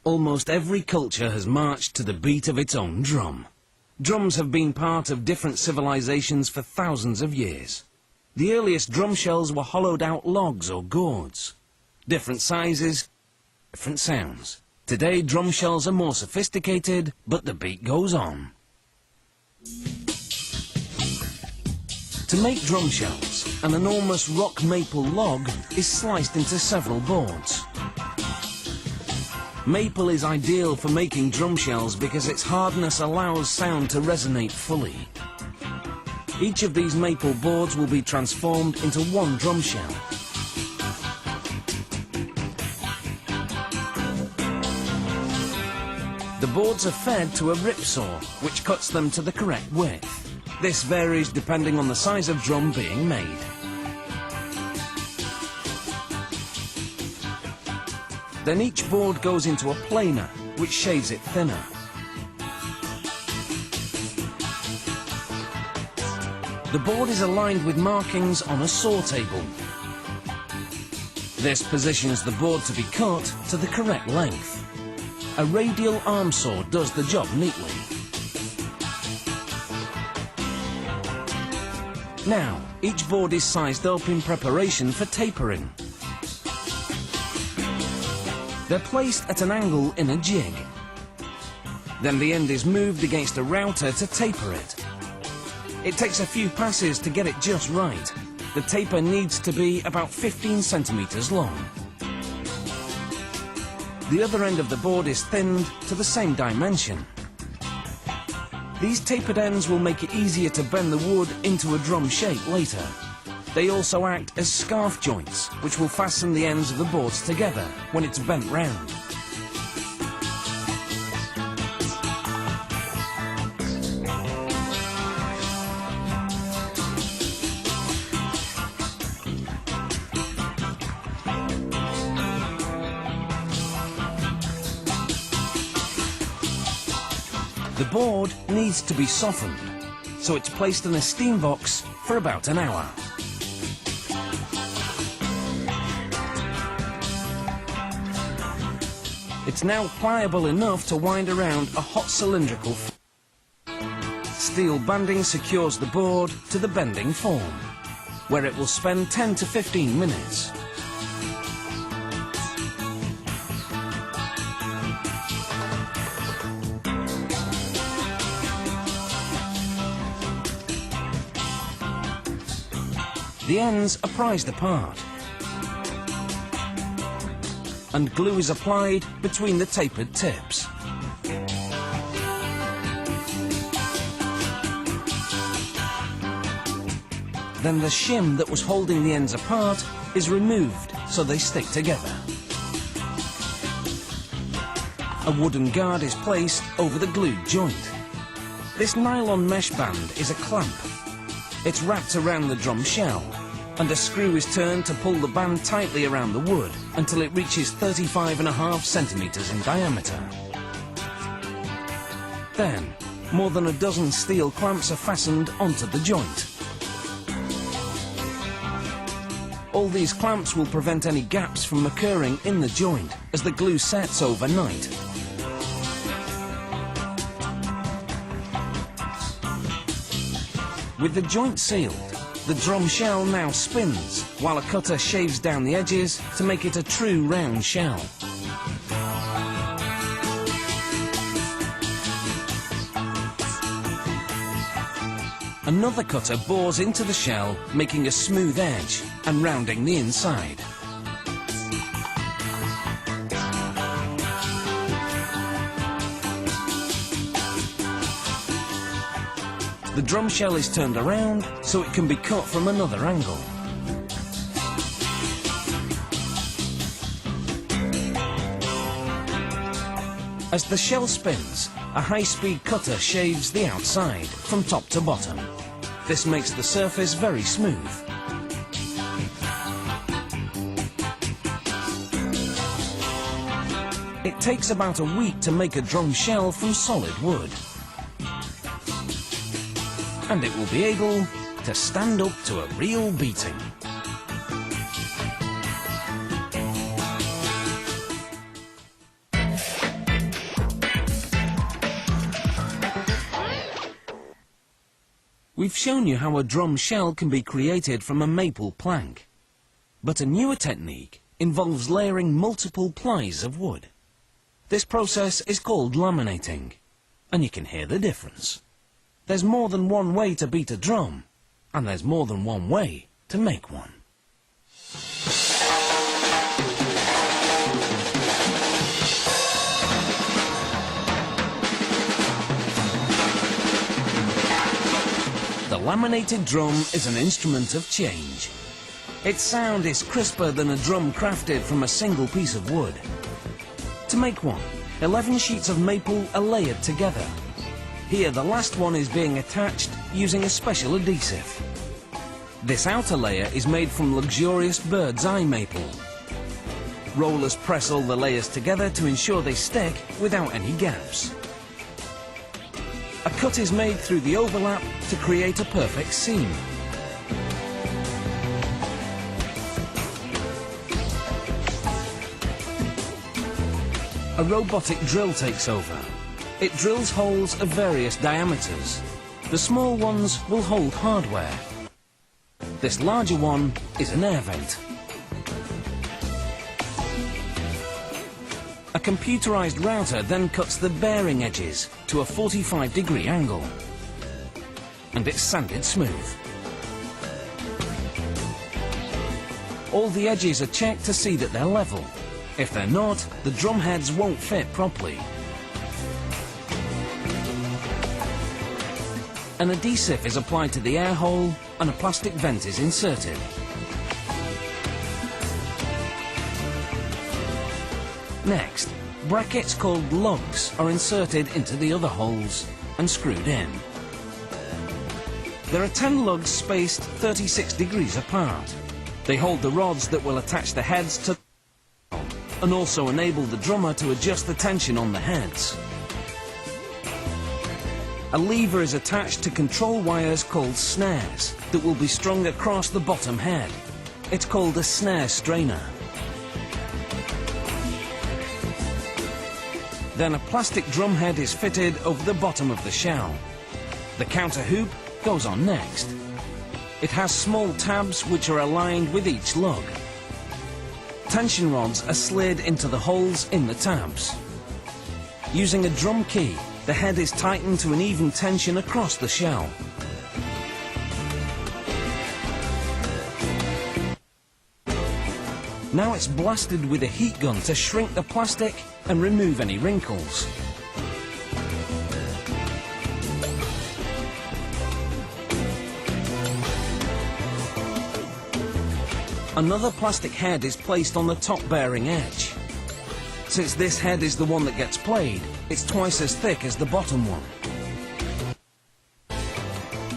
Almost every culture has marched to the beat of its own drum. Drums have been part of different civilizations for thousands of years. The earliest drum shells were hollowed out logs or gourds. Different sizes, different sounds. Today drum shells are more sophisticated, but the beat goes on. To make drum shells, an enormous rock maple log is sliced into several boards. Maple is ideal for making drum shells because its hardness allows sound to resonate fully. Each of these maple boards will be transformed into one drum shell. The boards are fed to a ripsaw, which cuts them to the correct width. This varies depending on the size of drum being made. Then each board goes into a planer, which shaves it thinner. The board is aligned with markings on a saw table. This positions the board to be cut to the correct length. A radial arm saw does the job neatly. Now, each board is sized up in preparation for tapering. They're placed at an angle in a jig. Then the end is moved against a router to taper it. It takes a few passes to get it just right. The taper needs to be about 15 centimeters long. The other end of the board is thinned to the same dimension. These tapered ends will make it easier to bend the wood into a drum shape later. They also act as scarf joints, which will fasten the ends of the boards together when it's bent round. The board needs to be softened, so it's placed in a steam box for about an hour. It's now pliable enough to wind around a hot cylindrical steel banding secures the board to the bending form, where it will spend 10 to 15 minutes. The ends are prized apart, and glue is applied between the tapered tips. Then the shim that was holding the ends apart is removed so they stick together. A wooden guard is placed over the glued joint. This nylon mesh band is a clamp. It's wrapped around the drum shell, and a screw is turned to pull the band tightly around the wood until it reaches 35.5 centimeters in diameter. Then, more than a dozen steel clamps are fastened onto the joint. All these clamps will prevent any gaps from occurring in the joint as the glue sets overnight. With the joint sealed, the drum shell now spins, while a cutter shaves down the edges to make it a true round shell. Another cutter bores into the shell, making a smooth edge and rounding the inside. The drum shell is turned around so it can be cut from another angle. As the shell spins, a high-speed cutter shaves the outside from top to bottom. This makes the surface very smooth. It takes about a week to make a drum shell from solid wood. And it will be able to stand up to a real beating. We've shown you how a drum shell can be created from a maple plank. But a newer technique involves layering multiple plies of wood. This process is called laminating, and you can hear the difference. There's more than one way to beat a drum, and there's more than one way to make one. The laminated drum is an instrument of change. Its sound is crisper than a drum crafted from a single piece of wood. To make one, 11 sheets of maple are layered together. Here the last one is being attached using a special adhesive. This outer layer is made from luxurious bird's eye maple. Rollers press all the layers together to ensure they stick without any gaps. A cut is made through the overlap to create a perfect seam. A robotic drill takes over. It drills holes of various diameters. The small ones will hold hardware. This larger one is an air vent. A computerized router then cuts the bearing edges to a 45-degree angle. And it's sanded smooth. All the edges are checked to see that they're level. If they're not, the drum heads won't fit properly. An adhesive is applied to the air hole and a plastic vent is inserted. Next, brackets called lugs are inserted into the other holes and screwed in. There are 10 lugs spaced 36 degrees apart. They hold the rods that will attach the heads to and also enable the drummer to adjust the tension on the heads. A lever is attached to control wires called snares that will be strung across the bottom head. It's called a snare strainer. Then a plastic drum head is fitted over the bottom of the shell. The counter hoop goes on next. It has small tabs which are aligned with each lug. Tension rods are slid into the holes in the tabs. Using a drum key, the head is tightened to an even tension across the shell. Now it's blasted with a heat gun to shrink the plastic and remove any wrinkles. Another plastic head is placed on the top bearing edge. Since this head is the one that gets played, it's twice as thick as the bottom one.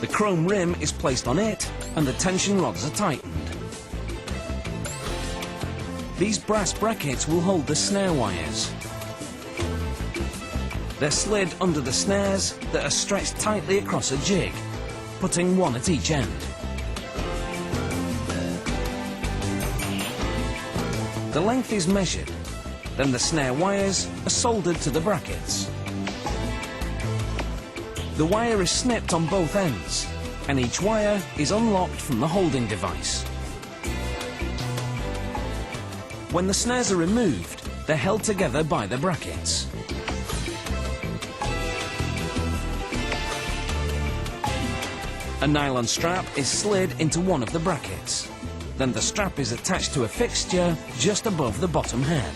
The chrome rim is placed on it and the tension rods are tightened. These brass brackets will hold the snare wires. They're slid under the snares that are stretched tightly across a jig, putting one at each end. The length is measured, then the snare wires are soldered to the brackets. The wire is snipped on both ends, and each wire is unlocked from the holding device. When the snares are removed, they're held together by the brackets. A nylon strap is slid into one of the brackets. Then the strap is attached to a fixture just above the bottom head.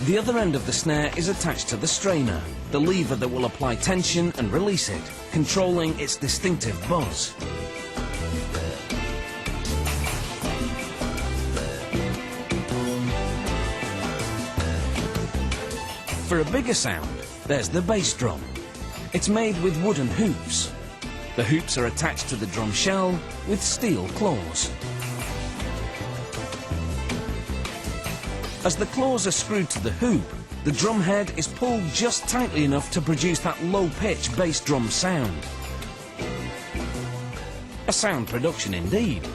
The other end of the snare is attached to the strainer, the lever that will apply tension and release it, controlling its distinctive buzz. For a bigger sound, there's the bass drum. It's made with wooden hoops. The hoops are attached to the drum shell with steel claws. As the claws are screwed to the hoop, the drum head is pulled just tightly enough to produce that low-pitch bass drum sound. A sound production indeed.